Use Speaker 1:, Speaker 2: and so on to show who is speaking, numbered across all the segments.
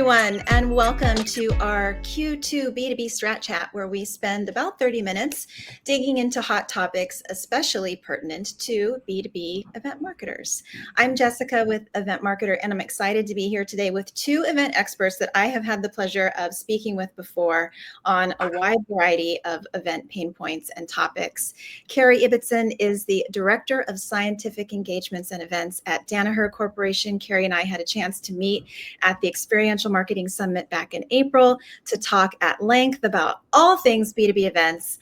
Speaker 1: everyone, and welcome to our Q2 B2B Strat Chat, where we spend about 30 minutes digging into hot topics, especially pertinent to B2B event marketers. I'm Jessica with Event Marketer, and I'm excited to be here today with two event experts that I have had the pleasure of speaking with before on a wide variety of event pain points and topics. Carrie Ibbotson is the Director of Scientific Engagements and Events at Danaher Corporation. Carrie and I had a chance to meet at the Experiential Marketing Summit back in April to talk at length about all things B2B events.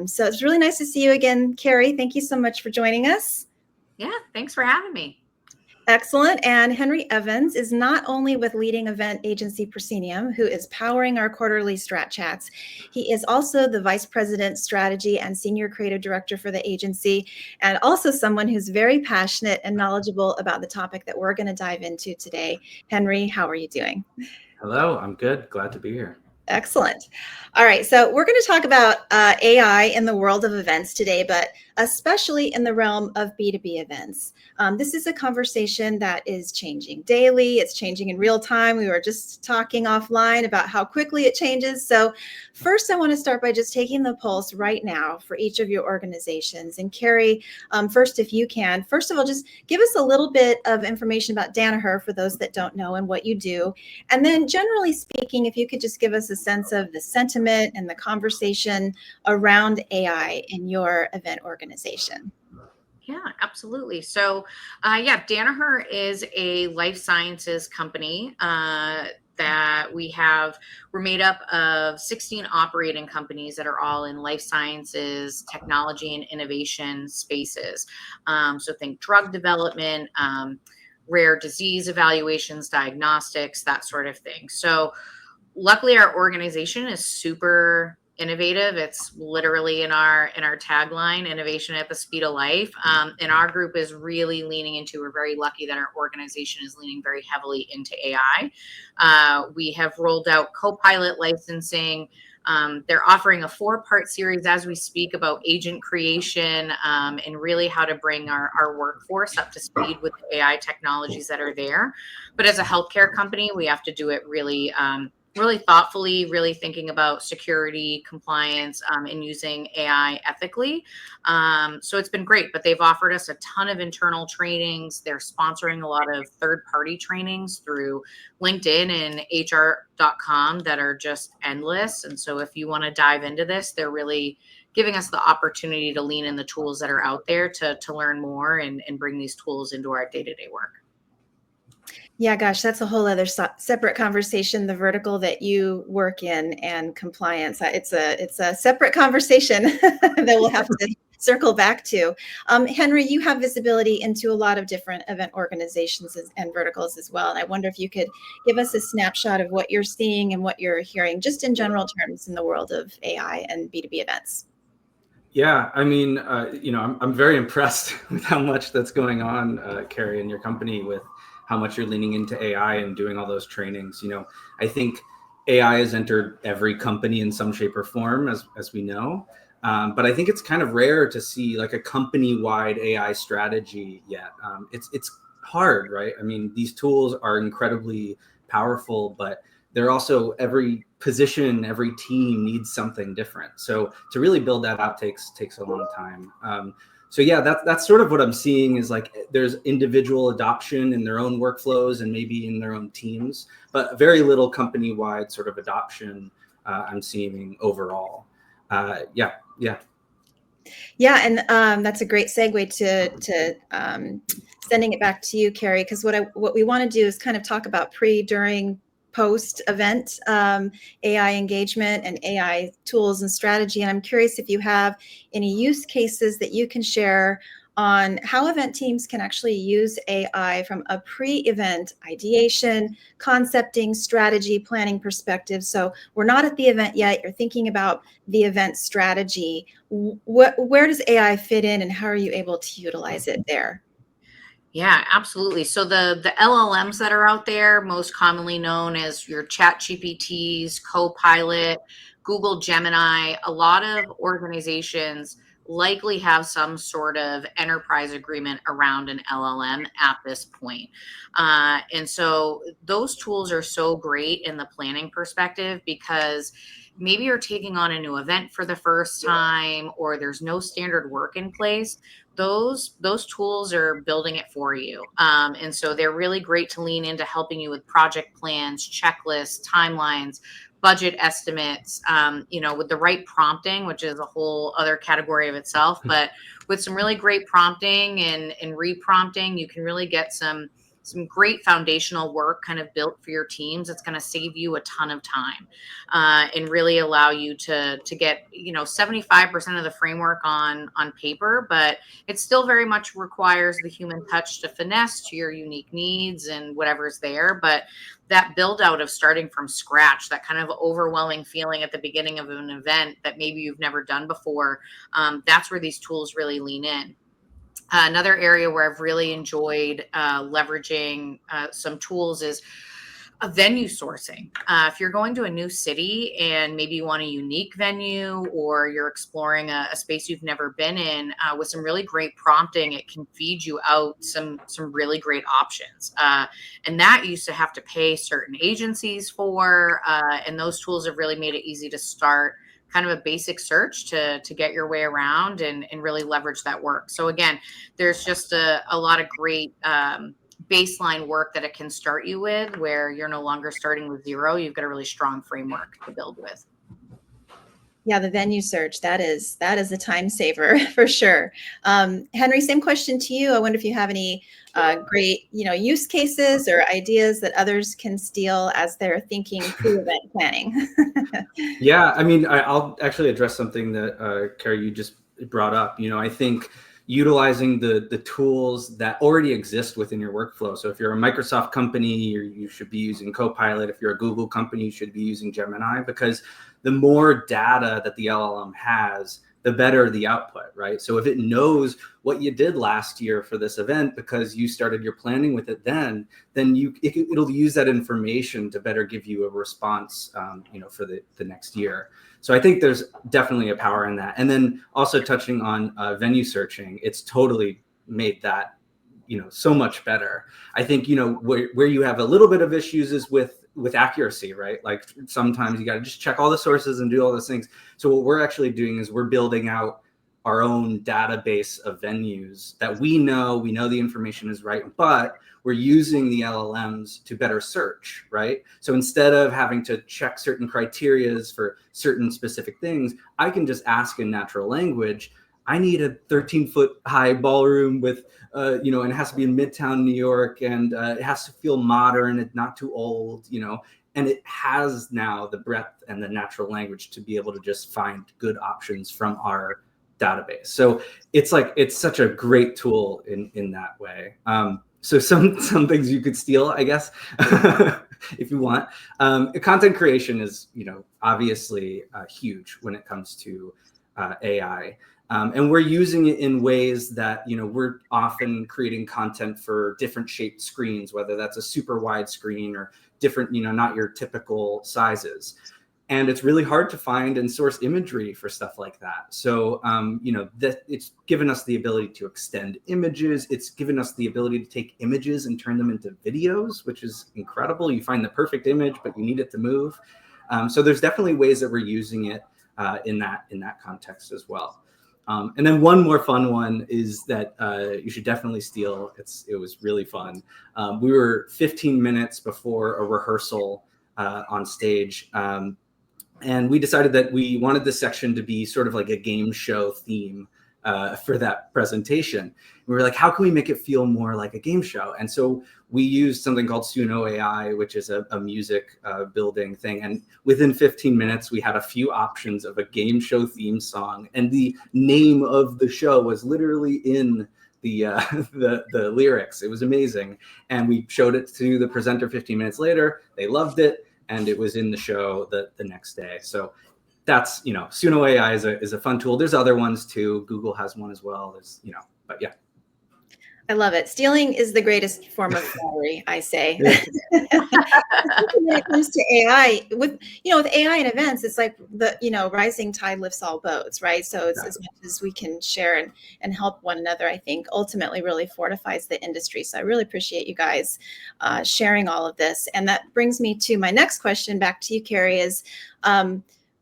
Speaker 1: So it's really nice to see you again, Carrie. Thank you so much for joining us.
Speaker 2: Yeah, thanks for having me.
Speaker 1: Excellent. And Henry Evans is not only with leading event agency Proscenium, who is powering our quarterly Strat Chats. He is also the Vice President Strategy and Senior Creative Director for the agency, and also someone who's very passionate and knowledgeable about the topic that we're going to dive into today. Henry, how are you doing?
Speaker 3: Hello, I'm good. Glad to be here.
Speaker 1: Excellent. All right, so we're going to talk about AI in the world of events today, but especially in the realm of B2B events. This is a conversation that is changing daily. It's changing in real time. We were just talking offline about how quickly it changes. So first, I want to start by just taking the pulse right now for each of your organizations. And Carrie, first, if you can, first of all, just give us a little bit of information about Danaher for those that don't know and what you do. And then generally speaking, if you could just give us a sense of the sentiment and the conversation around AI in your event organization.
Speaker 2: Yeah, absolutely. So, Danaher is a life sciences company that we're made up of 16 operating companies that are all in life sciences, technology, and innovation spaces. So think drug development, rare disease evaluations, diagnostics, that sort of thing. So luckily our organization is super innovative. It's literally in our tagline, innovation at the speed of life. And our group is really leaning into, we're very lucky that our organization is leaning very heavily into AI. We have rolled out co-pilot licensing. They're offering a 4-part series as we speak about agent creation and really how to bring our workforce up to speed with the AI technologies that are there. But as a healthcare company, we have to do it really thoughtfully, really thinking about security, compliance, and using AI ethically. So it's been great, but they've offered us a ton of internal trainings. They're sponsoring a lot of third-party trainings through LinkedIn and HR.com that are just endless. And so if you want to dive into this, they're really giving us the opportunity to lean in the tools that are out there to learn more and bring these tools into our day-to-day work.
Speaker 1: Yeah, gosh, that's a whole other separate conversation, the vertical that you work in and compliance. It's a separate conversation that we'll have to circle back to. Henry, you have visibility into a lot of different event organizations and verticals as well. And I wonder if you could give us a snapshot of what you're seeing and what you're hearing just in general terms in the world of AI and B2B events.
Speaker 3: Yeah, I mean, I'm very impressed with how much that's going on, Carrie, in your company with how much you're leaning into AI and doing all those trainings. I think AI has entered every company in some shape or form, as we know. But I think it's kind of rare to see like a company-wide AI strategy yet. It's hard, right? I mean, these tools are incredibly powerful, but they're also, every position, every team needs something different. So to really build that out takes a long time. So yeah, that's sort of what I'm seeing is like there's individual adoption in their own workflows and maybe in their own teams, but very little company-wide sort of adoption I'm seeing overall. Yeah,
Speaker 1: and that's a great segue to sending it back to you, Carrie, because what we want to do is kind of talk about pre, during, post-event AI engagement and AI tools and strategy. And I'm curious if you have any use cases that you can share on how event teams can actually use AI from a pre-event ideation, concepting, strategy, planning perspective. So we're not at the event yet. You're thinking about the event strategy. Where does AI fit in and how are you able to utilize it there?
Speaker 2: Yeah, absolutely. So the LLMs that are out there, most commonly known as your Chat GPTs, Copilot, Google Gemini, a lot of organizations likely have some sort of enterprise agreement around an LLM at this point. And so those tools are so great in the planning perspective, because maybe you're taking on a new event for the first time, or there's no standard work in place. Those tools are building it for you. And so they're really great to lean into helping you with project plans, checklists, timelines, budget estimates, with the right prompting, which is a whole other category of itself. But with some really great prompting and reprompting, you can really get some great foundational work kind of built for your teams. It's going to save you a ton of time, and really allow you to get 75% of the framework on paper, but it still very much requires the human touch to finesse to your unique needs and whatever's there. But that build out of starting from scratch, that kind of overwhelming feeling at the beginning of an event that maybe you've never done before, that's where these tools really lean in. Another area where I've really enjoyed leveraging some tools is venue sourcing. If you're going to a new city and maybe you want a unique venue, or you're exploring a space you've never been in, with some really great prompting, it can feed you out some really great options. And that used to have to pay certain agencies for, and those tools have really made it easy to start kind of a basic search to get your way around and really leverage that work. So again, there's just a lot of great baseline work that it can start you with, where you're no longer starting with zero. You've got a really strong framework to build with.
Speaker 1: Yeah, the venue search, that is a time saver for sure. Henry, same question to you. I wonder if you have any great use cases or ideas that others can steal as they're thinking pre-event planning.
Speaker 3: Yeah, I mean, I'll actually address something that Carrie, you just brought up. I think utilizing the tools that already exist within your workflow. So if you're a Microsoft company, you should be using Copilot. If you're a Google company, you should be using Gemini, because the more data that the LLM has, the better the output, right? So if it knows what you did last year for this event because you started your planning with it then it'll use that information to better give you a response, for the next year. So I think there's definitely a power in that. And then also touching on venue searching, it's totally made that, so much better. I think, where you have a little bit of issues is with accuracy, right? Like sometimes you got to just check all the sources and do all those things. So what we're actually doing is we're building out our own database of venues that we know the information is right, but we're using the LLMs to better search, right? So instead of having to check certain criterias for certain specific things, I can just ask in natural language, I need a 13-foot high ballroom with, and it has to be in Midtown New York, and it has to feel modern and not too old, and it has now the breadth and the natural language to be able to just find good options from our database. So it's such a great tool in that way. So some things you could steal, I guess, if you want. Content creation is, obviously huge when it comes to AI. And we're using it in ways that, we're often creating content for different shaped screens, whether that's a super wide screen or different, not your typical sizes. And it's really hard to find and source imagery for stuff like that. So, that it's given us the ability to extend images. It's given us the ability to take images and turn them into videos, which is incredible. You find the perfect image, but you need it to move. So there's definitely ways that we're using it in that context as well. And then one more fun one is that you should definitely steal. It was really fun. We were 15 minutes before a rehearsal on stage. And we decided that we wanted this section to be sort of like a game show theme for that presentation. And we were like, how can we make it feel more like a game show? And so we used something called Suno AI, which is a music building thing. And within 15 minutes, we had a few options of a game show theme song. And the name of the show was literally in the lyrics. It was amazing. And we showed it to the presenter 15 minutes later. They loved it. And it was in the show the next day. So that's, Suno AI is a fun tool. There's other ones too. Google has one as well. But yeah.
Speaker 1: I love it. Stealing is the greatest form of flattery, I say.
Speaker 3: Yeah.
Speaker 1: When it comes to AI, with AI and events, it's like the rising tide lifts all boats, right? So it's as much as we can share and help one another, I think ultimately really fortifies the industry. So I really appreciate you guys sharing all of this, and that brings me to my next question back to you, Carrie. Is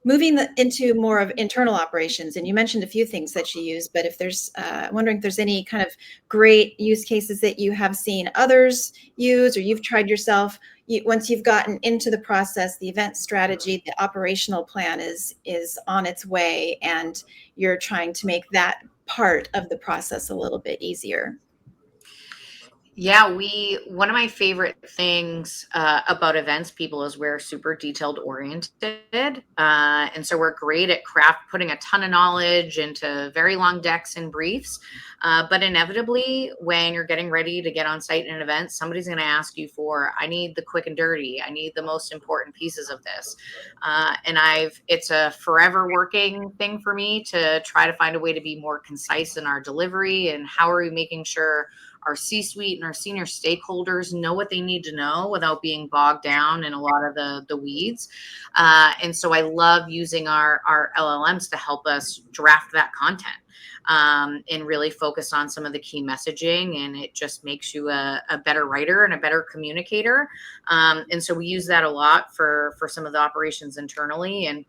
Speaker 1: moving into more of internal operations, and you mentioned a few things that you use, but if there's, I'm wondering if there's any kind of great use cases that you have seen others use, or you've tried yourself. Once you've gotten into the process, the event strategy, the operational plan is on its way, and you're trying to make that part of the process a little bit easier.
Speaker 2: Yeah, one of my favorite things about events people is we're super detailed oriented. And so we're great at putting a ton of knowledge into very long decks and briefs. But inevitably, when you're getting ready to get on site in an event, somebody's going to ask you for, I need the quick and dirty. I need the most important pieces of this. It's a forever working thing for me to try to find a way to be more concise in our delivery, and how are we making sure our C-suite and our senior stakeholders know what they need to know without being bogged down in a lot of the weeds. And so I love using our LLMs to help us draft that content, and really focus on some of the key messaging. And it just makes you a better writer and a better communicator. And so we use that a lot for some of the operations internally. And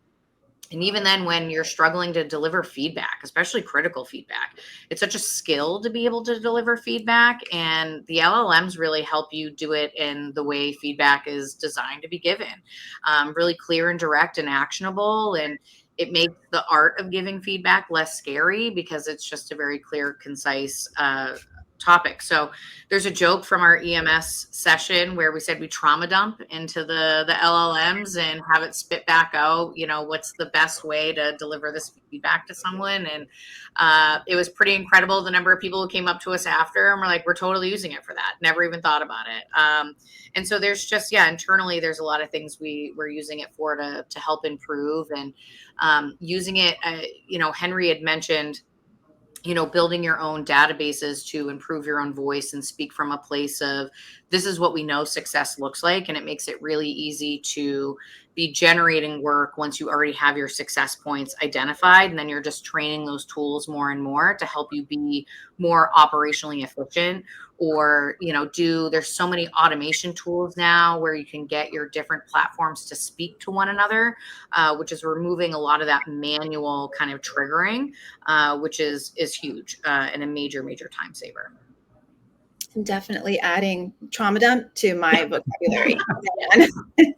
Speaker 2: even then, when you're struggling to deliver feedback, especially critical feedback, it's such a skill to be able to deliver feedback. And the LLMs really help you do it in the way feedback is designed to be given, really clear and direct and actionable. And it makes the art of giving feedback less scary, because it's just a very clear, concise topic. So there's a joke from our EMS session where we said we trauma dump into the LLMs and have it spit back out, what's the best way to deliver this feedback to someone. And it was pretty incredible, the number of people who came up to us after and were like, we're totally using it for that. Never even thought about it. And so there's just, internally, there's a lot of things we're using it for to help improve. And using it, Henry had mentioned, building your own databases to improve your own voice and speak from a place of, this is what we know success looks like. And it makes it really easy to be generating work once you already have your success points identified. And then you're just training those tools more and more to help you be more operationally efficient. Or, there's so many automation tools now where you can get your different platforms to speak to one another, which is removing a lot of that manual kind of triggering, which is huge, and a major, major time saver.
Speaker 1: I'm definitely adding trauma dump to my vocabulary.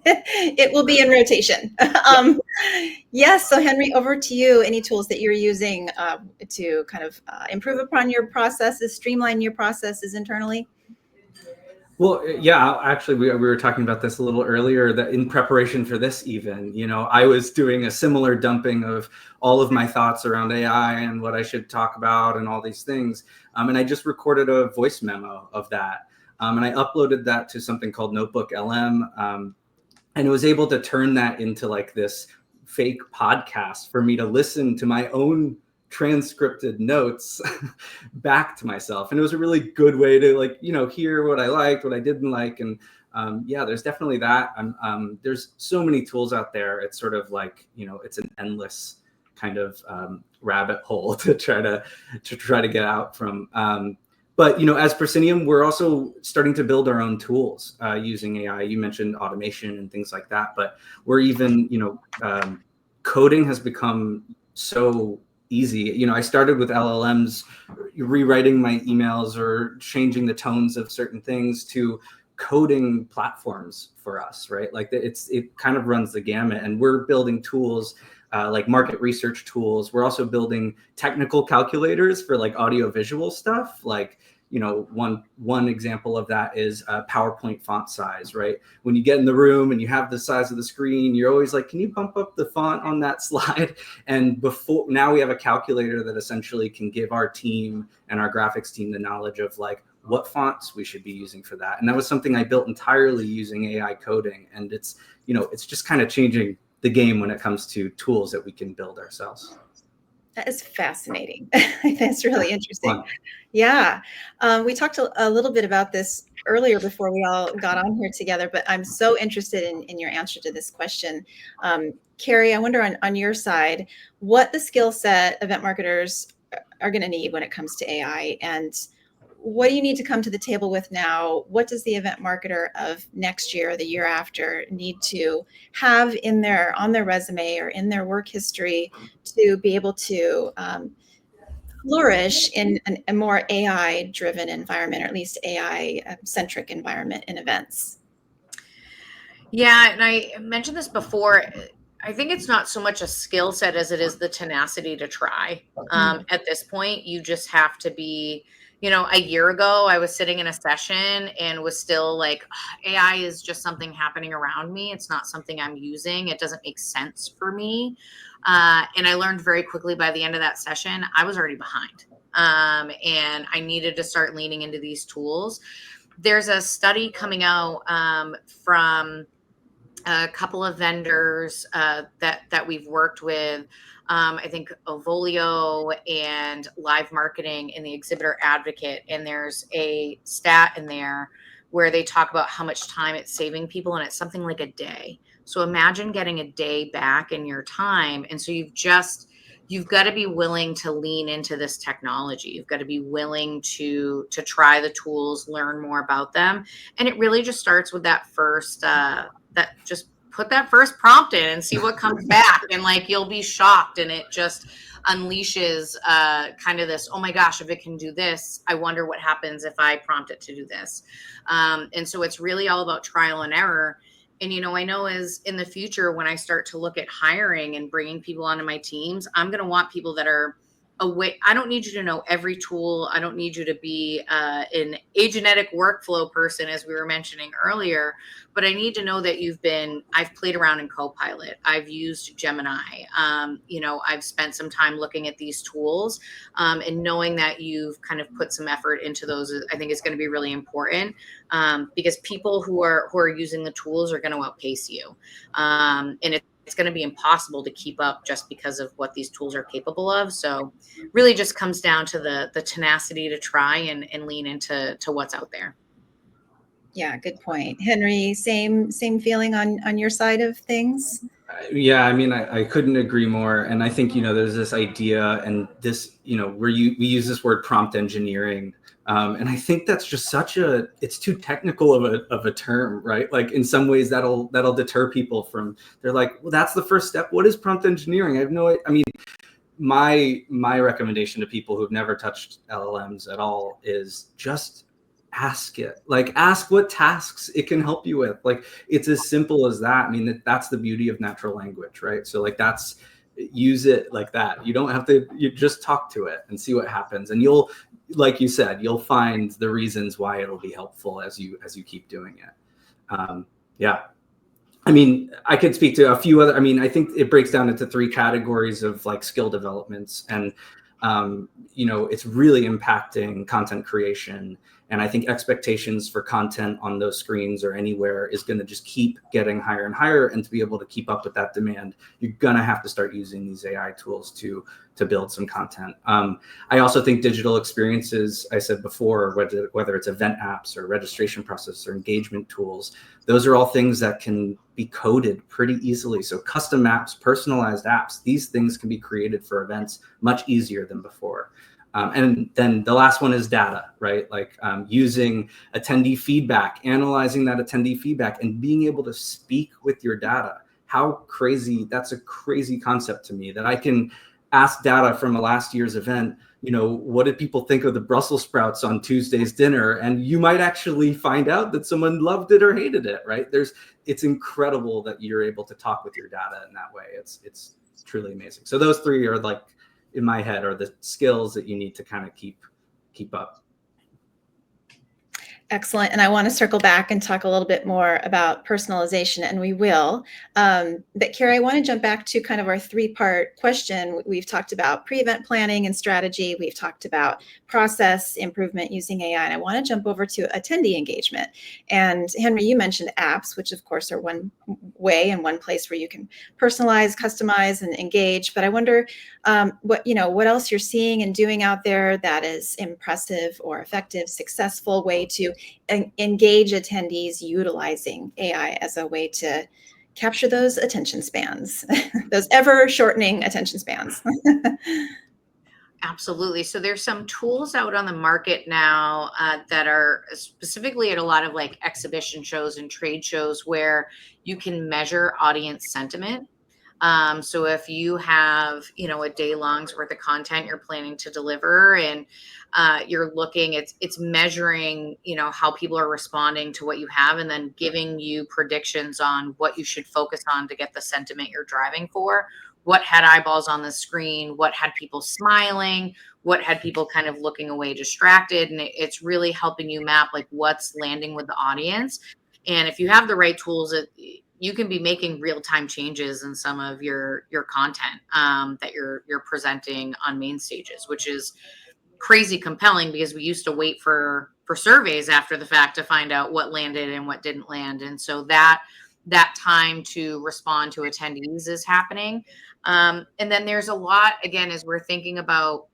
Speaker 1: It will be in rotation. Yes. So Henry, over to you. Any tools that you're using to kind of improve upon your processes, streamline your processes internally?
Speaker 3: Well, yeah, actually, we were talking about this a little earlier, that in preparation for this even, I was doing a similar dumping of all of my thoughts around AI and what I should talk about and all these things. And I just recorded a voice memo of that. And I uploaded that to something called Notebook LM. And it was able to turn that into like this fake podcast for me to listen to my own transcripted notes back to myself. And it was a really good way to hear what I liked, what I didn't like. And there's definitely that. There's so many tools out there. It's sort of like, it's an endless kind of rabbit hole to try to get out from. But as Proscenium, we're also starting to build our own tools using AI. You mentioned automation and things like that, but we're even, coding has become so easy. I started with LLMs, rewriting my emails or changing the tones of certain things, to coding platforms for us, right? Like it kind of runs the gamut, and we're building tools like market research tools. We're also building technical calculators for like audio visual stuff. Like, one example of that is PowerPoint font size, right? When you get in the room and you have the size of the screen, you're always like, can you bump up the font on that slide? And now we have a calculator that essentially can give our team and our graphics team the knowledge of like what fonts we should be using for that. And that was something I built entirely using AI coding. And it's just kind of changing the game when it comes to tools that we can build ourselves.
Speaker 1: That is fascinating. That's really interesting.
Speaker 3: Fun.
Speaker 1: Yeah. We talked a little bit about this earlier before we all got on here together, but I'm so interested in your answer to this question. Carrie, I wonder on your side, what the skill set event marketers are going to need when it comes to AI, and what do you need to come to the table with now? What does the event marketer of next year, the year after, need to have in their on their resume or in their work history to be able to flourish in a more AI driven environment, or at least AI centric environment in events?
Speaker 2: Yeah, and I mentioned this before. I think it's not so much a skill set as it is the tenacity to try.
Speaker 1: Mm.
Speaker 2: At this point, you just have to be, a year ago, I was sitting in a session and was still like, "Ugh, AI is just something happening around me. It's not something I'm using. It doesn't make sense for me." And I learned very quickly by the end of that session, I was already behind. And I needed to start leaning into these tools. There's a study coming out from a couple of vendors that we've worked with. I think Ovolio and Live Marketing and the Exhibitor Advocate, and there's a stat in there where they talk about how much time it's saving people, and it's something like a day. So imagine getting a day back in your time, and so you've got to be willing to lean into this technology. You've got to be willing to try the tools, learn more about them, and it really just starts with that first that just put that first prompt in and see what comes back, and like you'll be shocked, and it just unleashes kind of this, oh my gosh, if it can do this, I wonder what happens if I prompt it to do this. And so it's really all about trial and error. And I know as in the future, when I start to look at hiring and bringing people onto my teams, I'm going to want people that are away. I don't need you to know every tool. I don't need you to be an agenetic workflow person, as we were mentioning earlier, but I need to know that I've played around in Copilot. I've used Gemini. I've spent some time looking at these tools, and knowing that you've kind of put some effort into those, I think is going to be really important, because people who are using the tools are going to outpace you. And it's going to be impossible to keep up just because of what these tools are capable of. So really just comes down to the tenacity to try and lean into what's out there.
Speaker 1: Yeah, good point. Henry, same feeling on your side of things?
Speaker 3: Yeah, I mean, I couldn't agree more. And I think, there's this idea and this, where we use this word prompt engineering. And I think that's just it's too technical of a term, right? Like in some ways that'll deter people from, they're like, well, that's the first step. What is prompt engineering? I mean, my recommendation to people who've never touched LLMs at all is just ask it. Like, ask what tasks it can help you with. Like, it's as simple as that. I mean, that's the beauty of natural language, right? So like use it like that. You don't have to, you just talk to it and see what happens. And like you said, you'll find the reasons why it'll be helpful as you keep doing it. Yeah. I mean, I could speak to a few other, I think it breaks down into 3 categories of like skill developments, and, it's really impacting content creation. And I think expectations for content on those screens or anywhere is going to just keep getting higher and higher. And to be able to keep up with that demand, you're going to have to start using these AI tools to build some content. I also think digital experiences, I said before, whether it's event apps or registration process or engagement tools, those are all things that can be coded pretty easily. So custom apps, personalized apps, these things can be created for events much easier than before. And then the last one is data, right? Like using attendee feedback, analyzing that attendee feedback, and being able to speak with your data. How crazy, that's a crazy concept to me, that I can ask data from a last year's event, what did people think of the Brussels sprouts on Tuesday's dinner? And you might actually find out that someone loved it or hated it, right? It's incredible that you're able to talk with your data in that way. It's truly amazing. So those 3 are like, in my head, are the skills that you need to kind of keep up.
Speaker 1: Excellent. And I want to circle back and talk a little bit more about personalization, and we will. But Carrie, I want to jump back to kind of our three-part question. We've talked about pre-event planning and strategy. We've talked about process improvement using AI, and I want to jump over to attendee engagement. And Henry, you mentioned apps, which of course are one way and one place where you can personalize, customize, and engage. But I wonder what else you're seeing and doing out there that is impressive or effective, successful way to engage attendees utilizing AI as a way to capture those attention spans, those ever shortening attention spans.
Speaker 2: Absolutely. So there's some tools out on the market now that are specifically at a lot of like exhibition shows and trade shows where you can measure audience sentiment. So if you have, a day long's worth of content you're planning to deliver, and you're looking, it's measuring, how people are responding to what you have, and then giving you predictions on what you should focus on to get the sentiment you're driving for. What had eyeballs on the screen? What had people smiling? What had people kind of looking away, distracted? And it's really helping you map like what's landing with the audience. And if you have the right tools, you can be making real-time changes in some of your content that you're presenting on main stages, which is crazy compelling, because we used to wait for surveys after the fact to find out what landed and what didn't land. And so that time to respond to attendees is happening. And then there's a lot, again, as we're thinking about,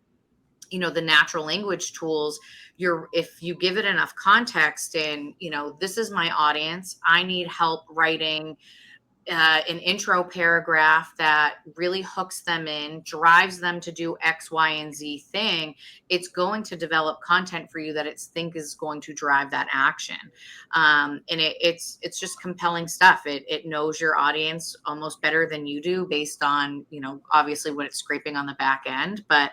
Speaker 2: the natural language tools, if you give it enough context and, this is my audience, I need help writing an intro paragraph that really hooks them in, drives them to do X, Y, and Z thing, it's going to develop content for you that it's think is going to drive that action. And it's just compelling stuff. It knows your audience almost better than you do, based on, obviously what it's scraping on the back end, but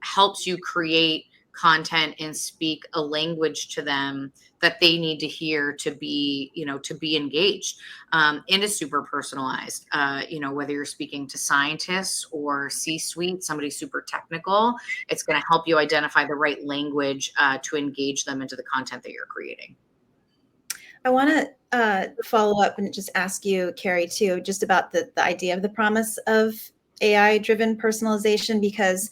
Speaker 2: helps you create content and speak a language to them that they need to hear to be, engaged. And is super personalized. Whether you're speaking to scientists or C-suite, somebody super technical, it's going to help you identify the right language to engage them into the content that you're creating.
Speaker 1: I want to follow up and just ask you, Carrie, too, just about the idea of the promise of AI-driven personalization, because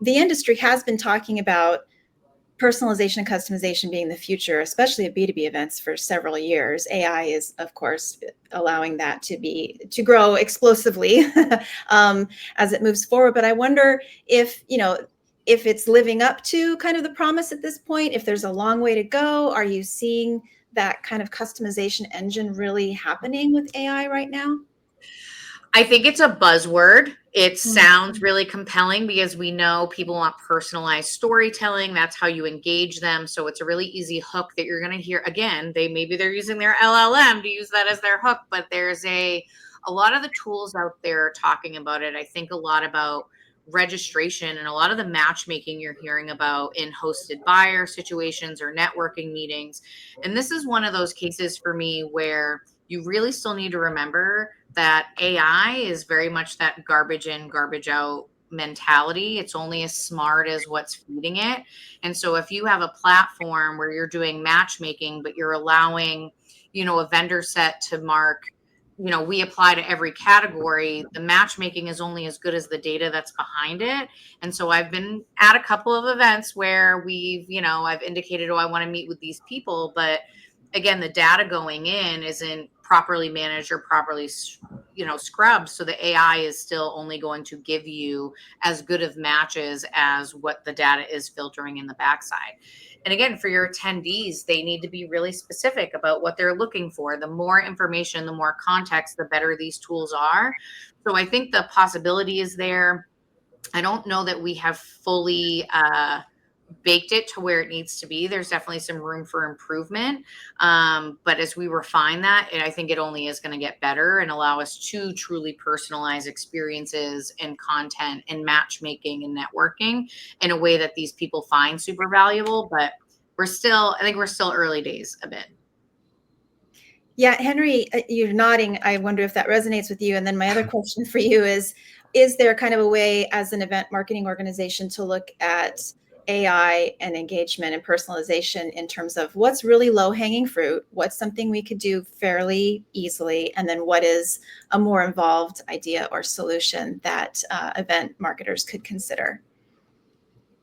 Speaker 1: the industry has been talking about personalization and customization being the future, especially at B2B events, for several years. AI is, of course, allowing that to grow explosively as it moves forward. But I wonder if it's living up to kind of the promise at this point, if there's a long way to go. Are you seeing that kind of customization engine really happening with AI right now?
Speaker 2: I think it's a buzzword. It sounds really compelling because we know people want personalized storytelling. That's how you engage them. So it's a really easy hook that you're going to hear. Again, maybe they're using their LLM to use that as their hook, but there's a lot of the tools out there talking about it. I think a lot about registration and a lot of the matchmaking you're hearing about in hosted buyer situations or networking meetings. And this is one of those cases for me where you really still need to remember that AI is very much that garbage in, garbage out mentality. It's only as smart as what's feeding it. And so if you have a platform where you're doing matchmaking, but you're allowing, a vendor set to mark, we apply to every category, the matchmaking is only as good as the data that's behind it. And so I've been at a couple of events where I've indicated, I want to meet with these people, but again, the data going in isn't properly managed or properly, scrubbed. So the AI is still only going to give you as good of matches as what the data is filtering in the backside. And again, for your attendees, they need to be really specific about what they're looking for. The more information, the more context, the better these tools are. So I think the possibility is there. I don't know that we have fully baked it to where it needs to be. There's definitely some room for improvement. But as we refine that, I think it only is going to get better and allow us to truly personalize experiences and content and matchmaking and networking in a way that these people find super valuable. But I think we're still early days a bit.
Speaker 1: Yeah, Henry, you're nodding. I wonder if that resonates with you. And then my other question for you is there kind of a way as an event marketing organization to look at AI and engagement and personalization in terms of what's really low-hanging fruit, what's something we could do fairly easily, and then what is a more involved idea or solution that event marketers could consider.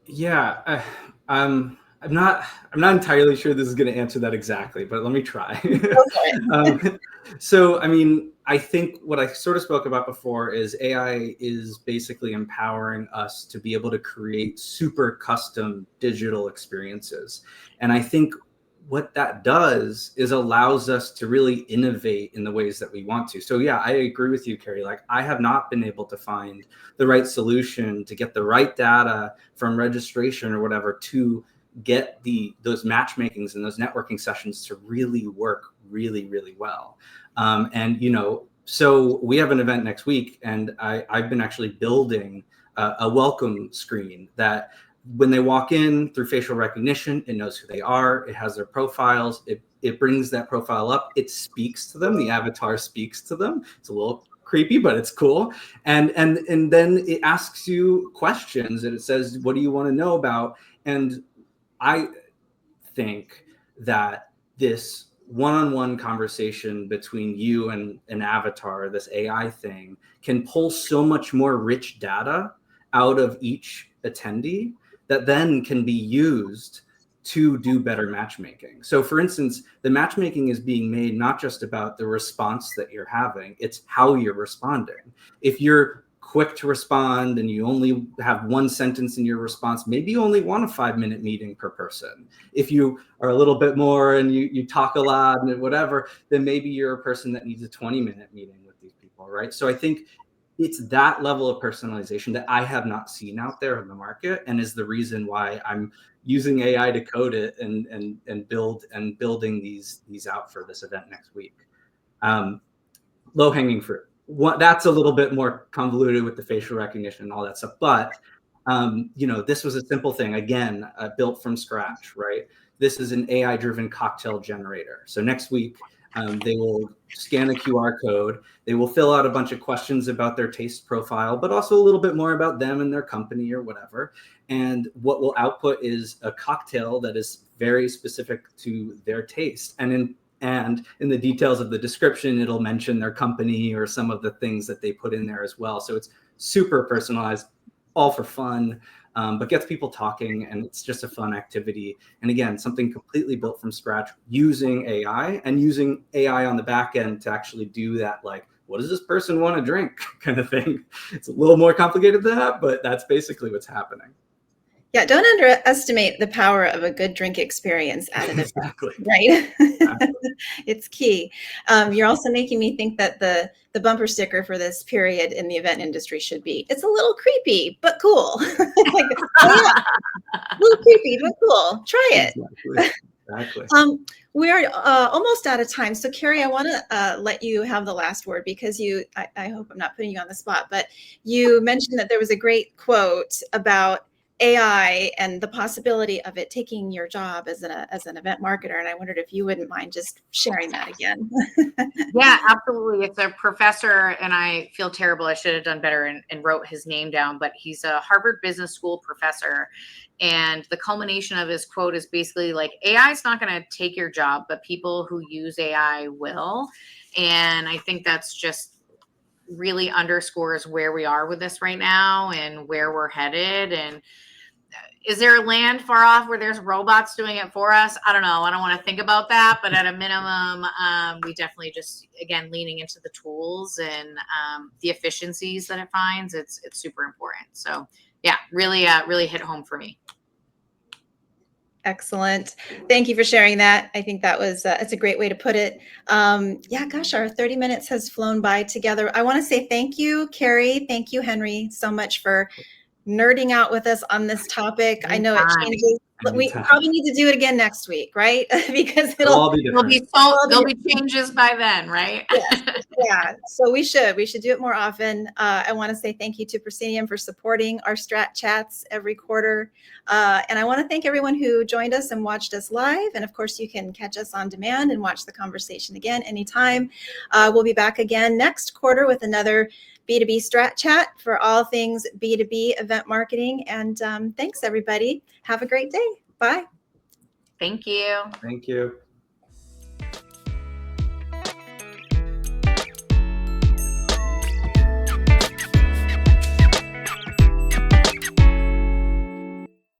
Speaker 3: Yeah, I'm not entirely sure this is going to answer that exactly, but let me try.
Speaker 1: Go for it.
Speaker 3: So, I mean, I think what I sort of spoke about before is AI is basically empowering us to be able to create super custom digital experiences. And I think what that does is allows us to really innovate in the ways that we want to. So yeah, I agree with you, Carrie. Like, I have not been able to find the right solution to get the right data from registration or whatever to get those matchmakings and those networking sessions to really work really well. And so we have an event next week, and I've been actually building a welcome screen that when they walk in through facial recognition, it knows who they are. It has their profiles. It brings that profile up. It speaks to them. The avatar speaks to them. It's a little creepy, but it's cool. And then it asks you questions, and it says, what do you want to know about? And I think that this one-on-one conversation between you and an avatar, this AI thing, can pull so much more rich data out of each attendee that then can be used to do better matchmaking. So for instance, the matchmaking is being made not just about the response that you're having, it's how you're responding. If you're quick to respond and you only have one sentence in your response, maybe you only want a 5-minute meeting per person. If you are a little bit more and you talk a lot and whatever, then maybe you're a person that needs a 20-minute meeting with these people, right? So I think it's that level of personalization that I have not seen out there in the market, and is the reason why I'm using AI to code it and building these out for this event next week. Low-hanging fruit. That's a little bit more convoluted with the facial recognition and all that stuff. But this was a simple thing, again, built from scratch, right? This is an AI-driven cocktail generator. So next week, they will scan a QR code. They will fill out a bunch of questions about their taste profile, but also a little bit more about them and their company or whatever. And what will output is a cocktail that is very specific to their taste. And in the details of the description, it'll mention their company or some of the things that they put in there as well. So it's super personalized, all for fun, but gets people talking, and it's just a fun activity. And again, something completely built from scratch using AI, and using AI on the back end to actually do that, like, what does this person want to drink kind of thing. It's a little more complicated than that, but that's basically what's happening.
Speaker 1: Yeah, don't underestimate the power of a good drink experience at an event,
Speaker 3: Exactly.
Speaker 1: right? It's key. You're also making me think that the bumper sticker for this period in the event industry should be, it's a little creepy, but cool. Like, oh yeah, a little creepy, but cool. Try it.
Speaker 3: Exactly.
Speaker 1: We're almost out of time. So Carrie, I want to let you have the last word, because I hope I'm not putting you on the spot, but you mentioned that there was a great quote about AI and the possibility of it taking your job as an event marketer. And I wondered if you wouldn't mind just sharing that again.
Speaker 2: Yeah, absolutely. It's a professor, and I feel terrible. I should have done better and wrote his name down, but he's a Harvard Business School professor. And the culmination of his quote is basically like, AI is not going to take your job, but people who use AI will. And I think that's just really underscores where we are with this right now and where we're headed. And is there a land far off where there's robots doing it for us? I don't know. I don't want to think about that, but at a minimum, we definitely just, again, leaning into the tools and the efficiencies that it finds. It's super important. So yeah, really hit home for me.
Speaker 1: Excellent. Thank you for sharing that. I think that was, it's a great way to put it. Yeah, gosh, our 30 minutes has flown by together. I want to say thank you, Carrie. Thank you, Henry, so much for nerding out with us on this topic. I know it changes we
Speaker 3: Anytime.
Speaker 1: probably need to do it again next week, right? Because
Speaker 3: It'll all be
Speaker 2: There'll
Speaker 3: different.
Speaker 2: be there'll be changes by then, right?
Speaker 1: Yes. Yeah, so we should do it more often. I want to say thank you to Proscenium for supporting our Strat chats every quarter. And I want to thank everyone who joined us and watched us live. And of course, you can catch us on demand and watch the conversation again anytime. We'll be back again next quarter with another B2B Strat chat for all things B2B event marketing. And thanks, everybody. Have a great day. Bye.
Speaker 2: Thank you.
Speaker 3: Thank you.